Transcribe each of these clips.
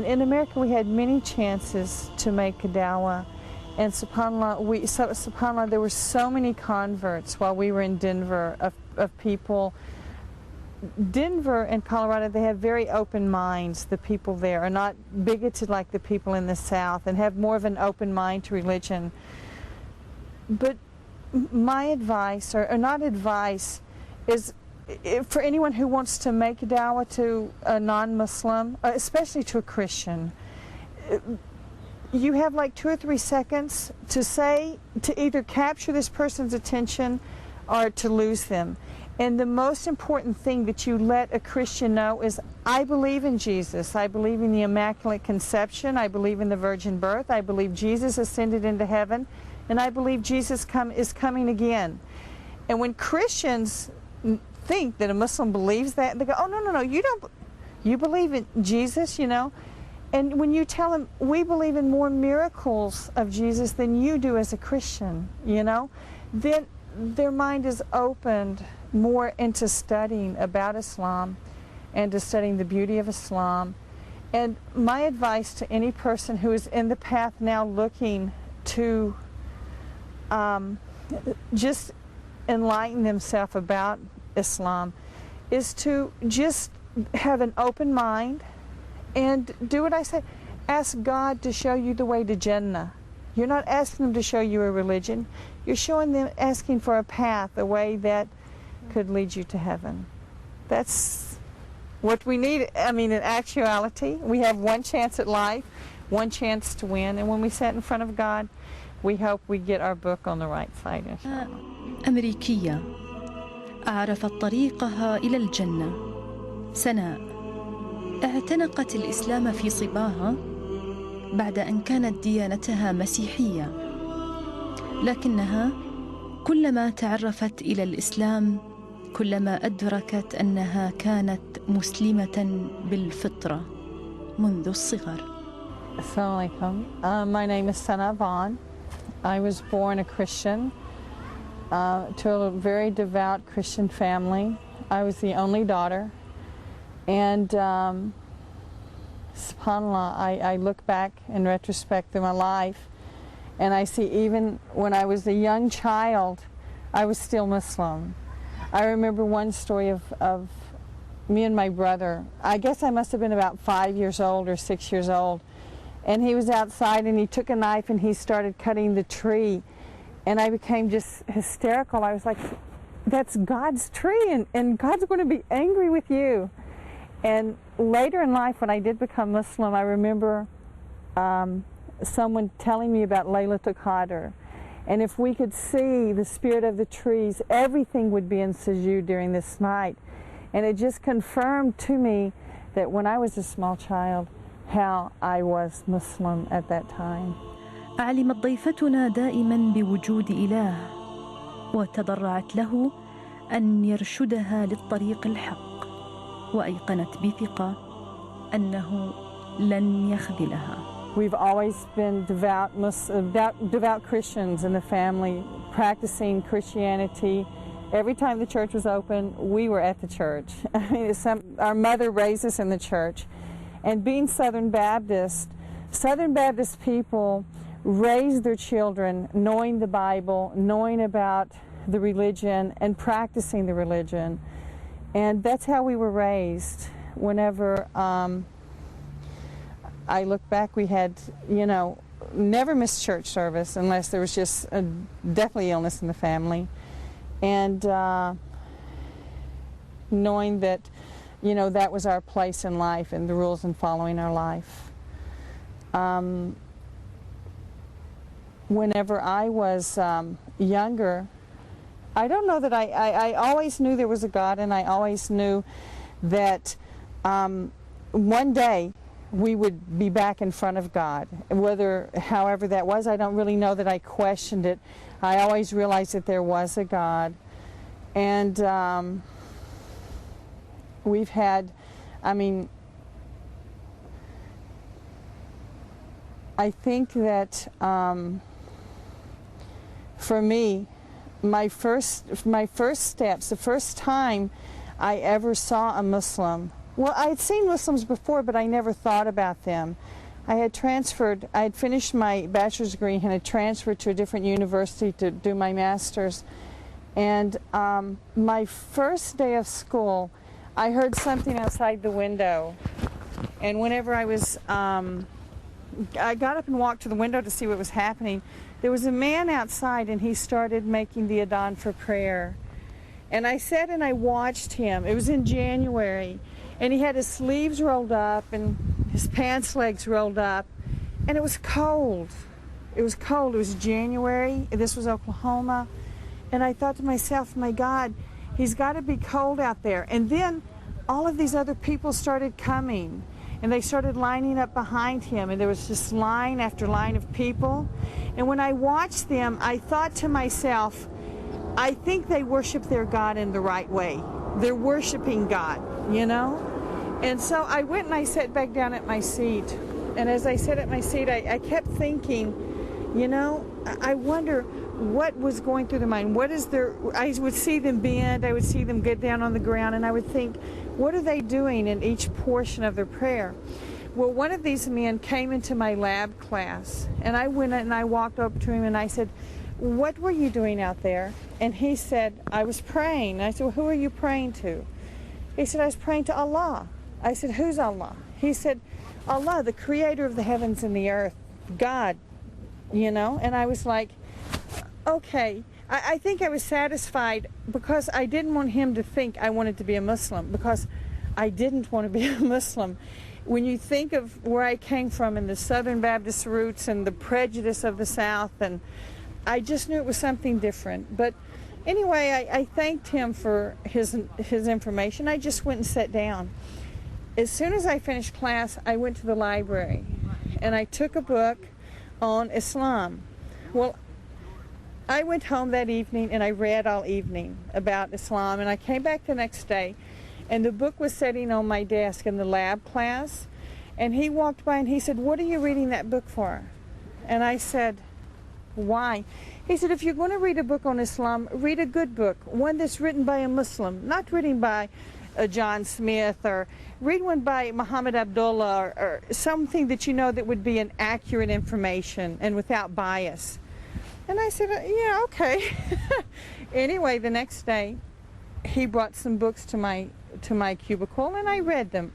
In America, we had many chances to make a dawah, and subhanAllah, there were so many converts while we were in Denver of people. Denver and Colorado, they have very open minds. The people there are not bigoted like the people in the South and have more of an open mind to religion. But my advice, or not advice, is for anyone who wants to make a dawah to a non-Muslim, especially to a Christian, you have like 2 or 3 seconds to either capture this person's attention or to lose them. And the most important thing that you let a Christian know is, I believe in Jesus. I believe in the Immaculate Conception. I believe in the virgin birth. I believe Jesus ascended into heaven. And I believe Jesus is coming again. And when Christians think that a Muslim believes that, they go, oh, no, you don't. You believe in Jesus, you know. And when you tell them, we believe in more miracles of Jesus than you do as a Christian, you know, then their mind is opened more into studying about Islam and to studying the beauty of Islam. And my advice to any person who is in the path now looking to just enlighten themselves about Islam is to just have an open mind and do what I say. Ask God to show you the way to Jannah. You're not asking them to show you a religion. You're asking for a path, a way that could lead you to heaven. That's what we need. I mean, in actuality, we have one chance at life, one chance to win, and when we sit in front of God, we hope we get our book on the right side. أمريكية أعرفت طريقها إلى الجنة. سناء اعتنقت الإسلام في صباها بعد أن كانت ديانتها مسيحية، لكنها كلما تعرفت إلى الإسلام كلما أدركت أنها كانت مسلمة بالفطرة منذ الصغر. Assalamu alaikum. My name is Sana Vaughn. I was born a Christian to a very devout Christian family. I was the only daughter. And subhanAllah, I look back in retrospect through my life and I see even when I was a young child, I was still Muslim. I remember one story of me and my brother. I guess I must have been about 5 years old or 6 years old. And he was outside and he took a knife and he started cutting the tree. And I became just hysterical. I was like, that's God's tree and God's going to be angry with you. And later in life, when I did become Muslim, I remember someone telling me about Laylatul Qadr. And if we could see the spirit of the trees, everything would be in sujood during this night. And it just confirmed to me that when I was a small child, how I was Muslim at that time. علمت ضيفتنا دائما بوجود إله وتضرعت له أن يرشدها للطريق الحق، وأيقنت بثقة أنه لن يخذلها. We've always been devout Christians in the family, practicing Christianity. Every time the church was open, we were at the church. I mean, our mother raised us in the church. And being Southern Baptist people raise their children knowing the Bible, knowing about the religion, and practicing the religion. And that's how we were raised. Whenever I look back, we had, never missed church service unless there was just definitely illness in the family. And knowing that, that was our place in life and the rules in following our life. Whenever I was younger, I don't know that I always knew there was a God, and I always knew that one day we would be back in front of God. However that was, I don't really know that I questioned it. I always realized that there was a God. And we've had, I think that for me, my first steps, the first time I ever saw a Muslim Well, I had seen Muslims before, but I never thought about them. I had finished my bachelor's degree and had transferred to a different university to do my master's. And my first day of school, I heard something outside the window. And whenever I got up and walked to the window to see what was happening, there was a man outside and he started making the adhan for prayer. And I sat and I watched him. It was in January. And he had his sleeves rolled up and his pants legs rolled up. And it was cold. It was cold. It was January. This was Oklahoma. And I thought to myself, my God, he's got to be cold out there. And then all of these other people started coming. And they started lining up behind him. And there was just line after line of people. And when I watched them, I thought to myself, I think they worship their God in the right way. They're worshiping God, you know? And so I went and I sat back down at my seat. And as I sat at my seat, I kept thinking, you know, I wonder what was going through their mind. I would see them bend, I would see them get down on the ground, and I would think, what are they doing in each portion of their prayer? Well, one of these men came into my lab class, and I went and I walked up to him and I said, what were you doing out there? And he said, I was praying. And I said, well, who are you praying to? He said, I was praying to Allah. I said, who's Allah? He said, Allah, the creator of the heavens and the earth, God, you know? And I was like, okay. I think I was satisfied because I didn't want him to think I wanted to be a Muslim, because I didn't want to be a Muslim. When you think of where I came from and the Southern Baptist roots and the prejudice of the South, and I just knew it was something different. But anyway, I thanked him for his information. I just went and sat down. As soon as I finished class, I went to the library and I took a book on Islam. Well, I went home that evening and I read all evening about Islam, and I came back the next day and the book was sitting on my desk in the lab class, and he walked by and he said, what are you reading that book for? And I said, why? He said, if you're going to read a book on Islam, read a good book, one that's written by a Muslim, not written by John Smith, or read one by Muhammad Abdullah, or something that you know that would be an accurate information and without bias. And I said, yeah, okay. Anyway, the next day, he brought some books to my cubicle, and I read them.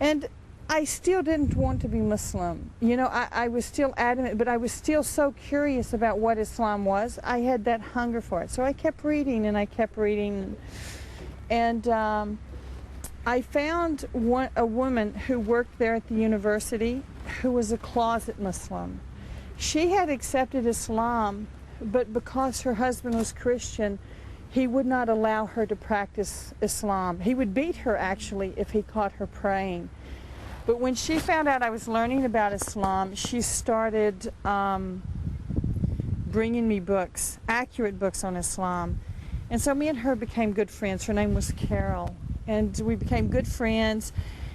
And I still didn't want to be Muslim. You know, I was still adamant, but I was still so curious about what Islam was. I had that hunger for it. So I kept reading, and I kept reading. And I found a woman who worked there at the university who was a closet Muslim. She had accepted Islam, but because her husband was Christian, he would not allow her to practice Islam. He would beat her, actually, if he caught her praying. But when she found out I was learning about Islam, she started bringing me books, accurate books on Islam. And so me and her became good friends. Her name was Carol. And we became good friends.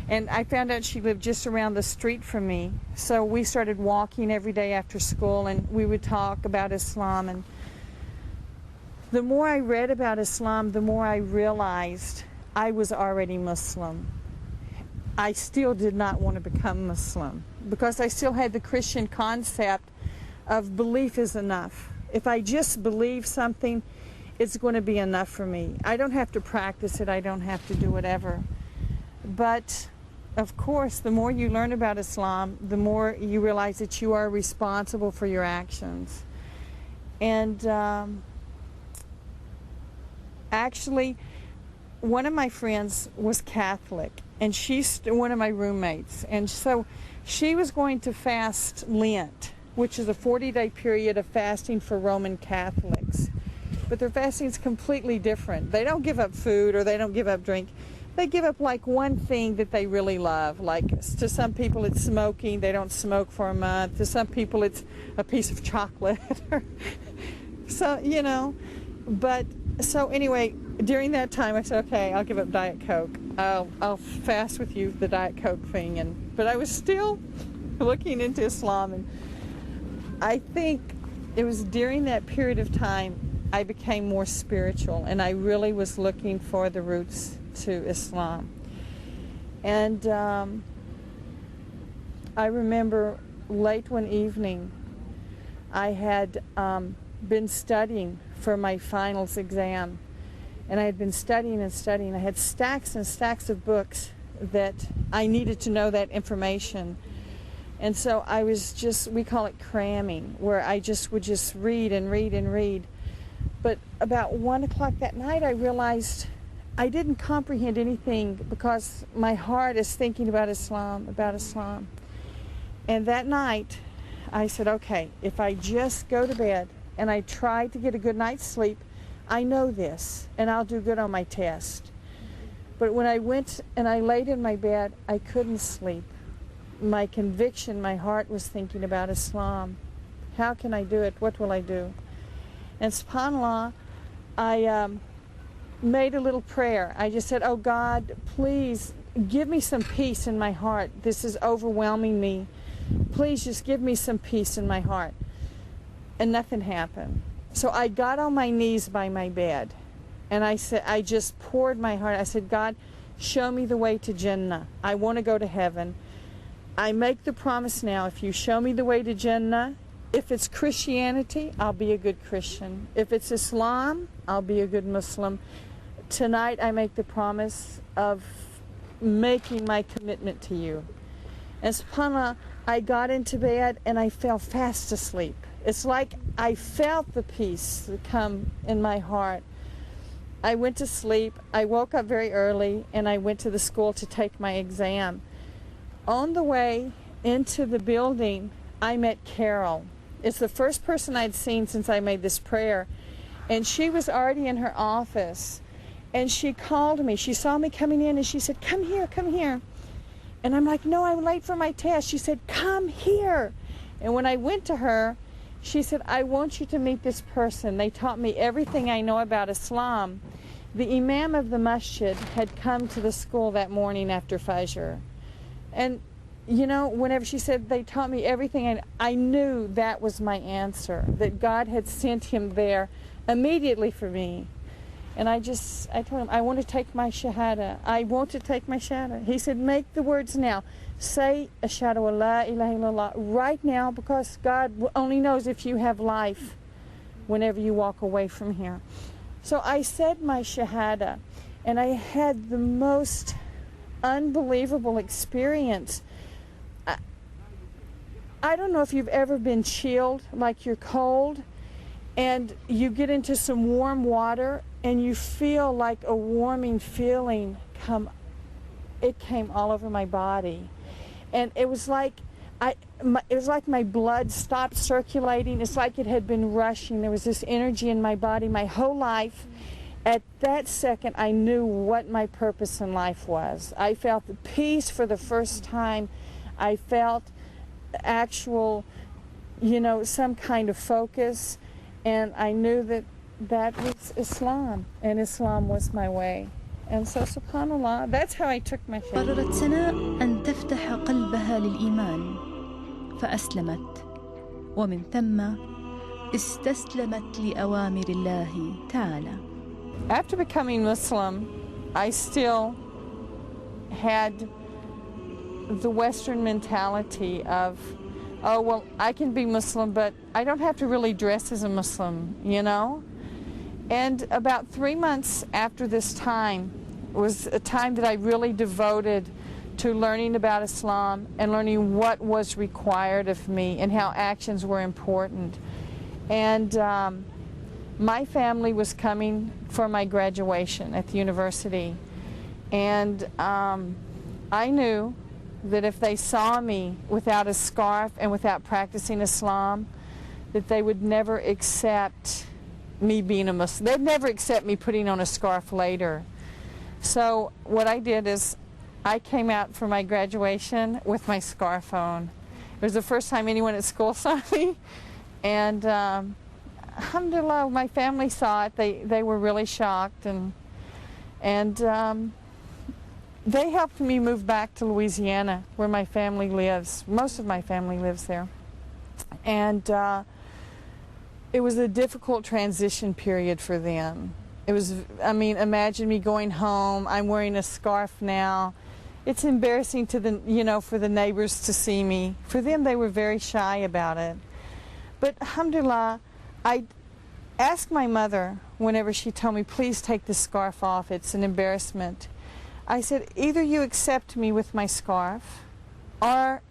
And I found out she lived just around the street from me. So we started walking every day after school, and we would talk about Islam. And the more I read about Islam, the more I realized I was already Muslim. I still did not want to become Muslim because I still had the Christian concept of belief is enough. If I just believe something, it's going to be enough for me. I don't have to practice it. I don't have to do whatever. But of course, the more you learn about Islam, the more you realize that you are responsible for your actions. And actually, one of my friends was Catholic, and she's one of my roommates. And so she was going to fast Lent, which is a 40-day period of fasting for Roman Catholics. But their fasting is completely different. They don't give up food or they don't give up drink. They give up like one thing that they really love. Like to some people it's smoking. They don't smoke for a month. To some people it's a piece of chocolate. So, you know, but so anyway, during that time I said, okay, I'll give up Diet Coke. I'll fast with you the Diet Coke thing. But I was still looking into Islam, and I think it was during that period of time I became more spiritual, and I really was looking for the roots to Islam. And I remember late one evening, I had been studying for my finals exam. And I had been studying and studying. I had stacks and stacks of books that I needed to know that information. And so I was just, we call it cramming, where I just would just read and read and read. But about 1 o'clock that night, I realized I didn't comprehend anything because my heart is thinking about Islam, about Islam. And that night, I said, okay, if I just go to bed and I try to get a good night's sleep, I know this, and I'll do good on my test. But when I went and I laid in my bed, I couldn't sleep. My conviction, my heart was thinking about Islam. How can I do it? What will I do? And subhanAllah, I made a little prayer. I just said, oh God, please give me some peace in my heart. This is overwhelming me. Please just give me some peace in my heart. And nothing happened. So I got on my knees by my bed, and I said, I just poured my heart. I said, God, show me the way to Jannah. I want to go to heaven. I make the promise now, if you show me the way to Jannah, if it's Christianity, I'll be a good Christian. If it's Islam, I'll be a good Muslim. Tonight I make the promise of making my commitment to you. And subhanAllah, I got into bed and I fell fast asleep. It's like I felt the peace come in my heart. I went to sleep. I woke up very early and I went to the school to take my exam. On the way into the building, I met Carol. It's the first person I'd seen since I made this prayer. And she was already in her office. And she called me. She saw me coming in and she said, come here, come here. And I'm like, no, I'm late for my test. She said, come here. And when I went to her, she said, I want you to meet this person. They taught me everything I know about Islam. The Imam of the masjid had come to the school that morning after Fajr. And, you know, whenever she said they taught me everything, I knew that was my answer, that God had sent him there immediately for me. And I told him, I want to take my shahada. I want to take my shahada. He said, make the words now. Say, Ashhadu an la ilaha illallah, right now, because God only knows if you have life whenever you walk away from here. So I said my shahada, and I had the most unbelievable experience. I don't know if you've ever been chilled, like you're cold, and you get into some warm water, and you feel like a warming feeling it came all over my body. And it was like my blood stopped circulating. It's like it had been rushing. There was this energy in my body my whole life. At that second, I knew what my purpose in life was. I felt the peace for the first time. I felt actual, you know, some kind of focus. And I knew that was Islam, and Islam was my way. And so, subhanAllah, that's how I took my shahada. قررت سناء أن تفتح قلبها للإيمان فأسلمت ومن ثم استسلمت لأوامر الله تعالى. After becoming Muslim, I still had the Western mentality of, oh, well, I can be Muslim, but I don't have to really dress as a Muslim, you know? And about 3 months after this time was a time that I really devoted to learning about Islam and learning what was required of me and how actions were important. And my family was coming for my graduation at the university. And I knew that if they saw me without a scarf and without practicing Islam, that they would never accept me being a Muslim. They'd never accept me putting on a scarf later. So what I did is I came out for my graduation with my scarf on. It was the first time anyone at school saw me. And alhamdulillah, my family saw it. They were really shocked. And they helped me move back to Louisiana, where my family lives. Most of my family lives there. And it was a difficult transition period for them. It was, I mean, imagine me going home, I'm wearing a scarf now, it's embarrassing to the, for the neighbors to see me. For them, they were very shy about it. But alhamdulillah, I asked my mother whenever she told me, please take this scarf off, it's an embarrassment. I said, either you accept me with my scarf or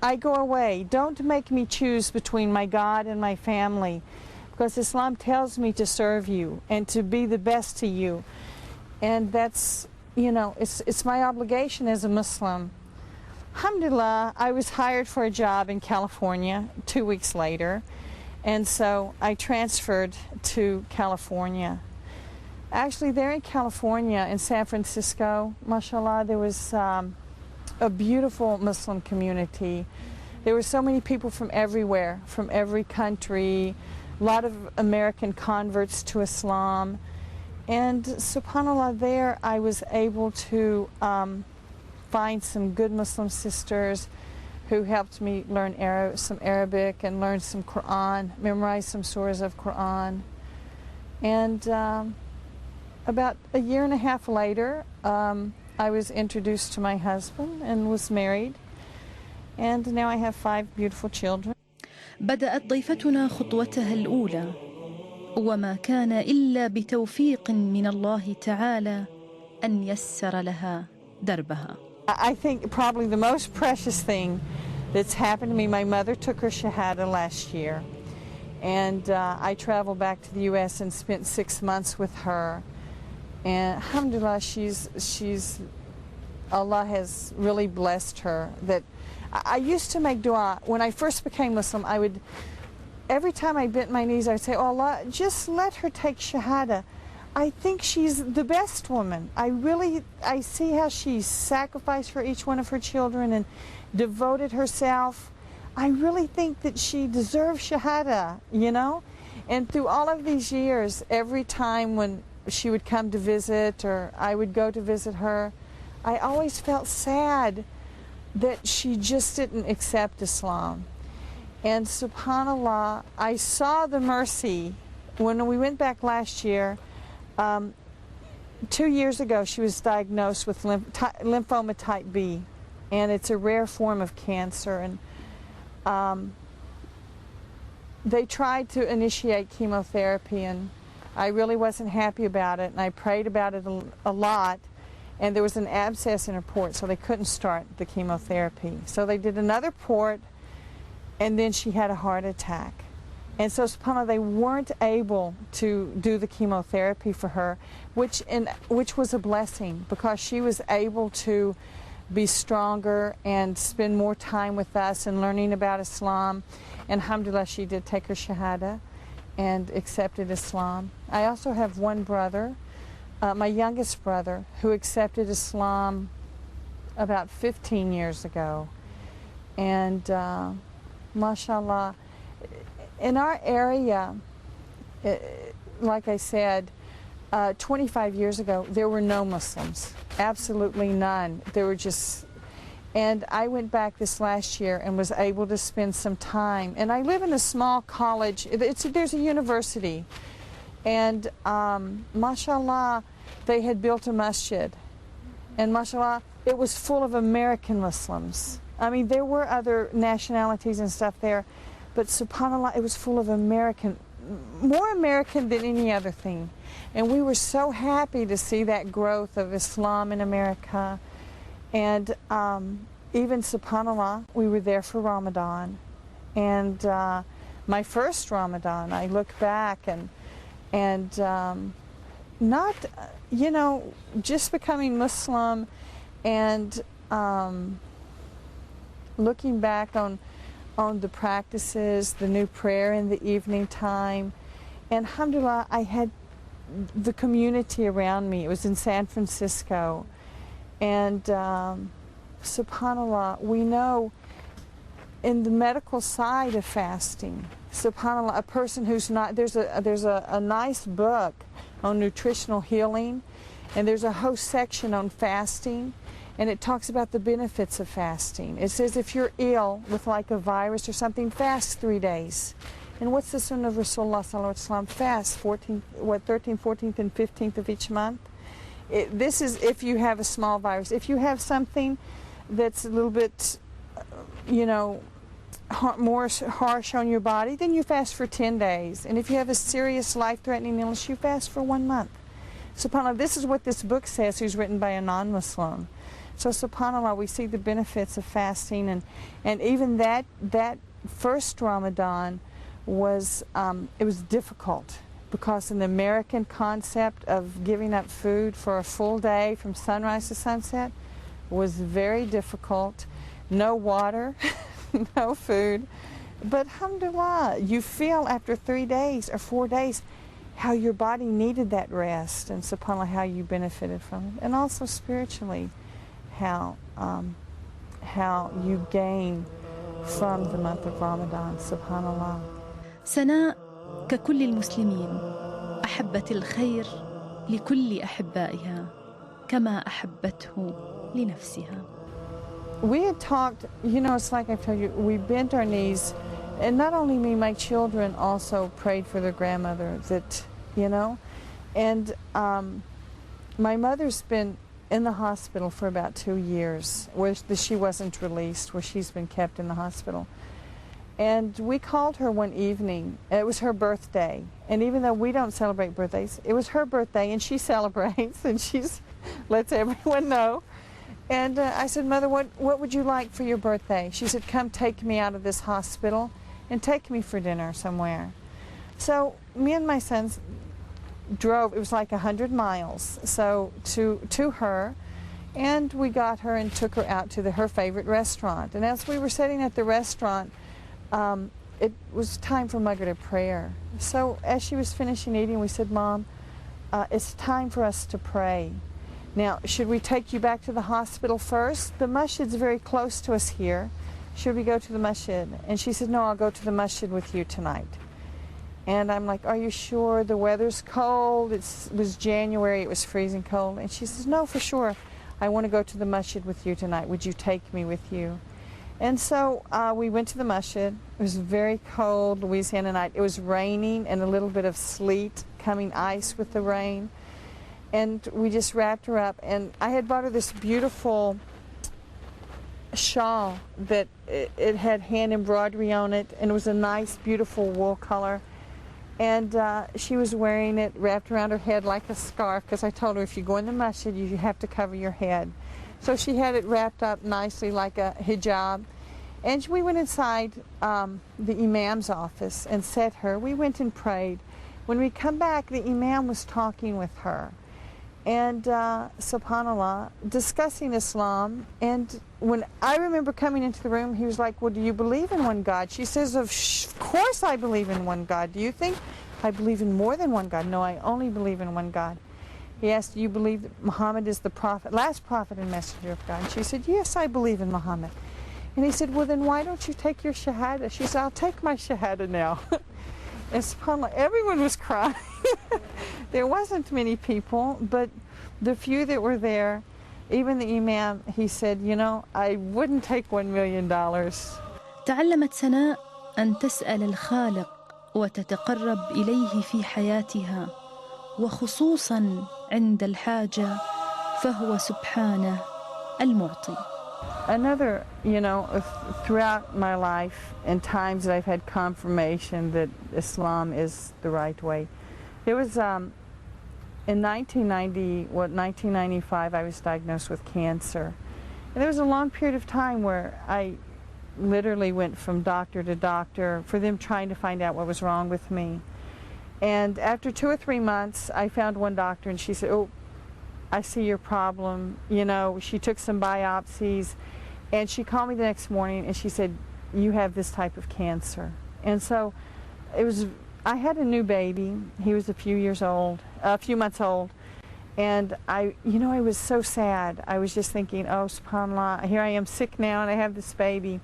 I go away. Don't make me choose between my God and my family, because Islam tells me to serve you and to be the best to you. And that's, it's my obligation as a Muslim. Alhamdulillah, I was hired for a job in California 2 weeks later, and so I transferred to California. Actually, there in California, in San Francisco, mashallah, there was a beautiful Muslim community. There were so many people from everywhere, from every country, a lot of American converts to Islam. And subhanAllah, there I was able to find some good Muslim sisters who helped me learn some Arabic and learn some Quran, memorize some surahs of Quran. And about a year and a half later, I was introduced to my husband and was married. And now I have 5 beautiful children. بدأت ضيفتنا خطوتها الأولى، وما كان إلا بتوفيق من الله تعالى أن يسر لها دربها. I think probably the most precious thing that's happened to me, my mother took her Shahada last year. And I traveled back to the U.S. and spent 6 months with her. And alhamdulillah, Allah has really blessed her. That I used to make dua. When I first became Muslim, every time I bent my knees, I would say, oh Allah, just let her take Shahada. I think she's the best woman. I see how she sacrificed for each one of her children and devoted herself. I really think that she deserves Shahada, And through all of these years, every time when she would come to visit or I would go to visit her, I always felt sad that she just didn't accept Islam. And subhanAllah, I saw the mercy when we went back last year. 2 years ago, she was diagnosed with lymphoma type B, and it's a rare form of cancer. And they tried to initiate chemotherapy, and I really wasn't happy about it, and I prayed about it a lot. And there was an abscess in her port, so they couldn't start the chemotherapy. So they did another port, and then she had a heart attack. And so subhanAllah, they weren't able to do the chemotherapy for her, which was a blessing, because she was able to be stronger and spend more time with us and learning about Islam. And alhamdulillah, she did take her Shahada and accepted Islam. I also have one brother, my youngest brother, who accepted Islam about 15 years ago. And mashallah, in our area, like I said, 25 years ago, there were no Muslims, absolutely none. There were just, and I went back this last year and was able to spend some time. And I live in a small college. There's a university. And mashallah, they had built a masjid. And mashallah, it was full of American Muslims. I mean, there were other nationalities and stuff there, but subhanAllah, it was full of American, more American than any other thing. And we were so happy to see that growth of Islam in America. And even subhanAllah, we were there for Ramadan. And my first Ramadan, I look back and not, just becoming Muslim and looking back on the practices, the new prayer in the evening time. And alhamdulillah, I had the community around me. It was in San Francisco. And subhanAllah, we know in the medical side of fasting, subhanAllah, a person who's not, there's a nice book on nutritional healing, and there's a whole section on fasting, and it talks about the benefits of fasting. It says if you're ill with like a virus or something, fast 3 days. And what's the sunnah of Rasulullah sallallahu alaihi wasallam? Fast 13th, 14th, and 15th of each month. this is if you have a small virus. If you have something that's a little bit, you know, more harsh on your body, then you fast for 10 days. And if you have a serious life-threatening illness, you fast for 1 month. SubhanAllah, this is what this book says, who's written by a non-Muslim. So SubhanAllah, we see the benefits of fasting, and even that first Ramadan was, it was difficult, because in the American concept of giving up food for a full day from sunrise to sunset was very difficult. No water, no food. But alhamdulillah, you feel after 3 days or 4 days how your body needed that rest, and subhanAllah, how you benefited from it. And also spiritually, how you gain from the month of Ramadan, subhanAllah. سناء ككل المسلمين أحبت الخير لكل أحبائها كما أحبته لنفسها. We had talked, you know, it's like I've told you, we bent our knees, and not only me, my children also prayed for their grandmother, that, you know, and my mother's been in the hospital for about 2 years, where she wasn't released, where she's been kept in the hospital. And we called her one evening. It was her birthday, and even though we don't celebrate birthdays, it was her birthday, and she celebrates, and she's lets everyone know. And I said, Mother, what would you like for your birthday? She said, come take me out of this hospital and take me for dinner somewhere. So me and my sons drove, it was like 100 miles, so to her, and we got her and took her out to her favorite restaurant. And as we were sitting at the restaurant, it was time for Maghrib prayer. So as she was finishing eating, we said, Mom, it's time for us to pray. Now, should we take you back to the hospital first? The masjid's very close to us here. Should we go to the masjid? And she said, no, I'll go to the masjid with you tonight. And I'm like, are you sure? The weather's cold. It was January. It was freezing cold. And she says, no, for sure. I want to go to the masjid with you tonight. Would you take me with you? And so we went to the masjid. It was very cold, Louisiana night. It was raining and a little bit of sleet, coming ice with the rain. And we just wrapped her up, and I had bought her this beautiful shawl that it had hand embroidery on it, and it was a nice, beautiful wool color. And she was wearing it wrapped around her head like a scarf, because I told her if you go in the masjid, you have to cover your head. So she had it wrapped up nicely like a hijab. And we went inside the imam's office and set her. We went and prayed. When we come back, the imam was talking with her. And subhanAllah, discussing Islam. And when I remember coming into the room, he was like, well, do you believe in one God? She says, of course I believe in one God. Do you think I believe in more than one God? No, I only believe in one God. He asked, do you believe that Muhammad is the prophet, last prophet and messenger of God? And she said, yes, I believe in Muhammad. And he said, well, then why don't you take your shahada? She said, I'll take my shahada now. And subhanAllah, everyone was crying. There wasn't many people, but the few that were there, even the imam, he said, you know, I wouldn't take $1 million. تعلمت سناء أن تسأل الخالق وتتقرب إليه في حياتها، وخصوصا عند الحاجة، فهو سبحانه المعطي. Another, you know, throughout my life and times that I've had confirmation that Islam is the right way. There was, in 1995, I was diagnosed with cancer. And there was a long period of time where I literally went from doctor to doctor for them trying to find out what was wrong with me. And after 2 or 3 months, I found one doctor, and she said, oh, I see your problem. You know, she took some biopsies, and she called me the next morning, and she said, you have this type of cancer. And so it was, I had a new baby. He was a few months old. And I was so sad. I was just thinking, oh, subhanAllah, here I am sick now, and I have this baby.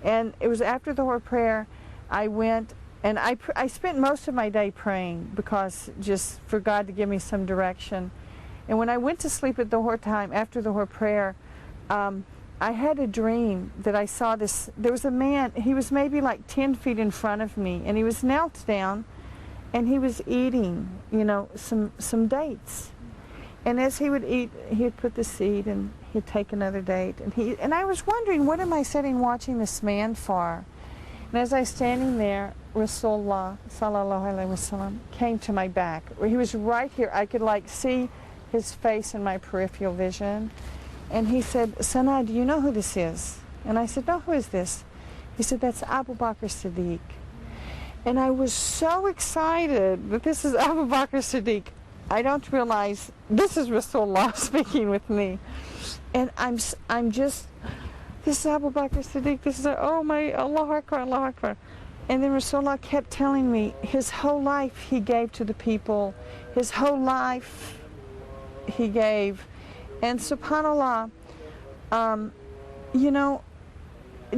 And it was after the Dhuhr prayer, I went, and I spent most of my day praying, because just for God to give me some direction. And when I went to sleep at the Dhuhr time, after the Dhuhr prayer, I had a dream that I saw this, there was a man, he was maybe like 10 feet in front of me, and he was knelt down, and he was eating, you know, some dates. And as he would eat, he'd put the seed and he'd take another date. And I was wondering, what am I sitting watching this man for? And as I was standing there, Rasulullah sallallahu alaihi wasallam came to my back. He was right here. I could like see his face in my peripheral vision. And he said, Sana, do you know who this is? And I said, no, who is this? He said, that's Abu Bakr Siddiq. And I was so excited that this is Abu Bakr Siddiq. I don't realize this is Rasulullah speaking with me. And I'm just, this is Abu Bakr Siddiq, this is, oh my, Allahu Akbar, Allahu Akbar. And then Rasulullah kept telling me his whole life he gave to the people. His whole life he gave. And subhanAllah, you know,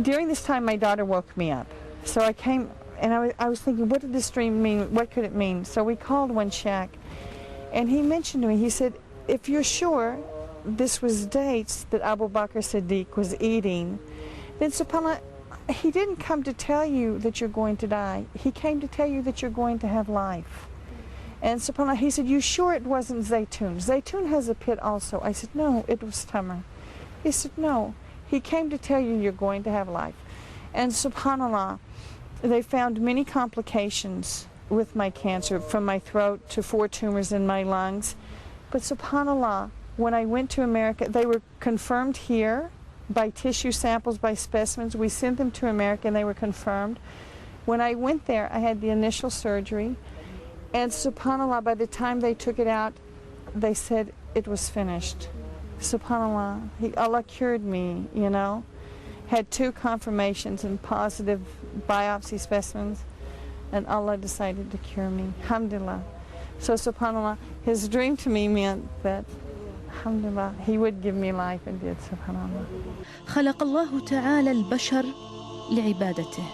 during this time my daughter woke me up. So I came, and I was thinking, what did this dream mean? What could it mean? So we called one shack. And he mentioned to me, he said, if you're sure this was dates that Abu Bakr Siddiq was eating, then subhanAllah, he didn't come to tell you that you're going to die. He came to tell you that you're going to have life. And subhanAllah, he said, you sure it wasn't zaytun? Zaytun has a pit also. I said, no, it was tamar. He said, no, he came to tell you you're going to have life. And subhanAllah, they found many complications with my cancer, from my throat to 4 tumors in my lungs. But subhanAllah, when I went to America, they were confirmed here by tissue samples, by specimens. We sent them to America and they were confirmed. When I went there, I had the initial surgery, and subhanAllah, by the time they took it out, they said it was finished. Subhanallah, Allah cured me, you know. Had 2 confirmations and positive biopsy specimens, and Allah decided to cure me. Alhamdulillah. So subhanallah, his dream to me meant that, alhamdulillah, he would give me life, and did, subhanallah. خلق الله تعالى البشر لعبادته،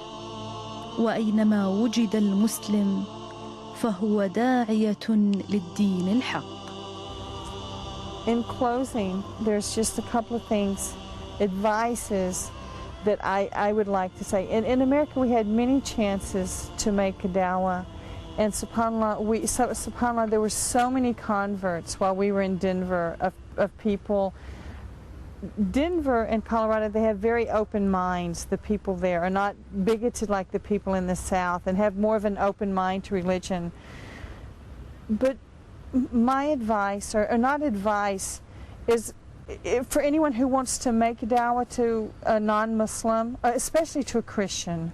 وأينما وجد المسلم فهو داعية للدين الحق. In closing, there's just a couple of things, advices that I would like to say. In America, we had many chances to make a dawah, and subhanAllah, there were so many converts while we were in Denver of people. Denver and Colorado, they have very open minds. The people there are not bigoted like the people in the South, and have more of an open mind to religion. But my advice, or not advice, is for anyone who wants to make a dawah to a non-Muslim, especially to a Christian,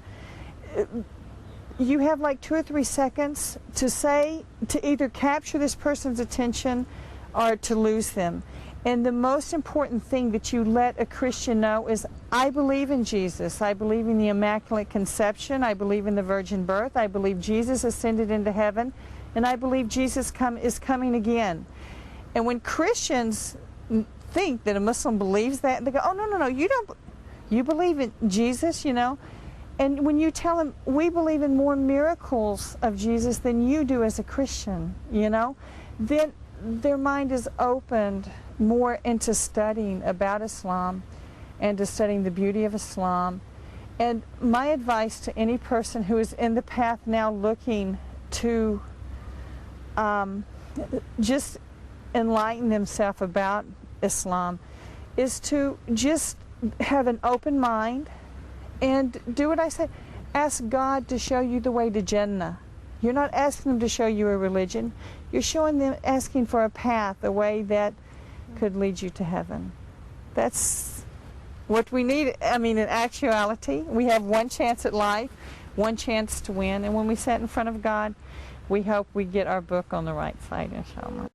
you have like 2 or 3 seconds to say, to either capture this person's attention or to lose them. And the most important thing that you let a Christian know is, I believe in Jesus. I believe in the Immaculate Conception. I believe in the virgin birth. I believe Jesus ascended into heaven. And I believe Jesus is coming again. And when Christians think that a Muslim believes that, they go, oh, no, you don't. You believe in Jesus, you know. And when you tell them, we believe in more miracles of Jesus than you do as a Christian, you know, then their mind is opened more into studying about Islam and to studying the beauty of Islam. And my advice to any person who is in the path now looking to just enlighten themselves about Islam is to just have an open mind and do what I say. Ask God to show you the way to Jannah. You're not asking them to show you a religion. You're showing them, asking for a path, a way that could lead you to heaven. That's what we need. I mean, in actuality, we have one chance at life, one chance to win. And when we sit in front of God, we hope we get our book on the right side, inshallah.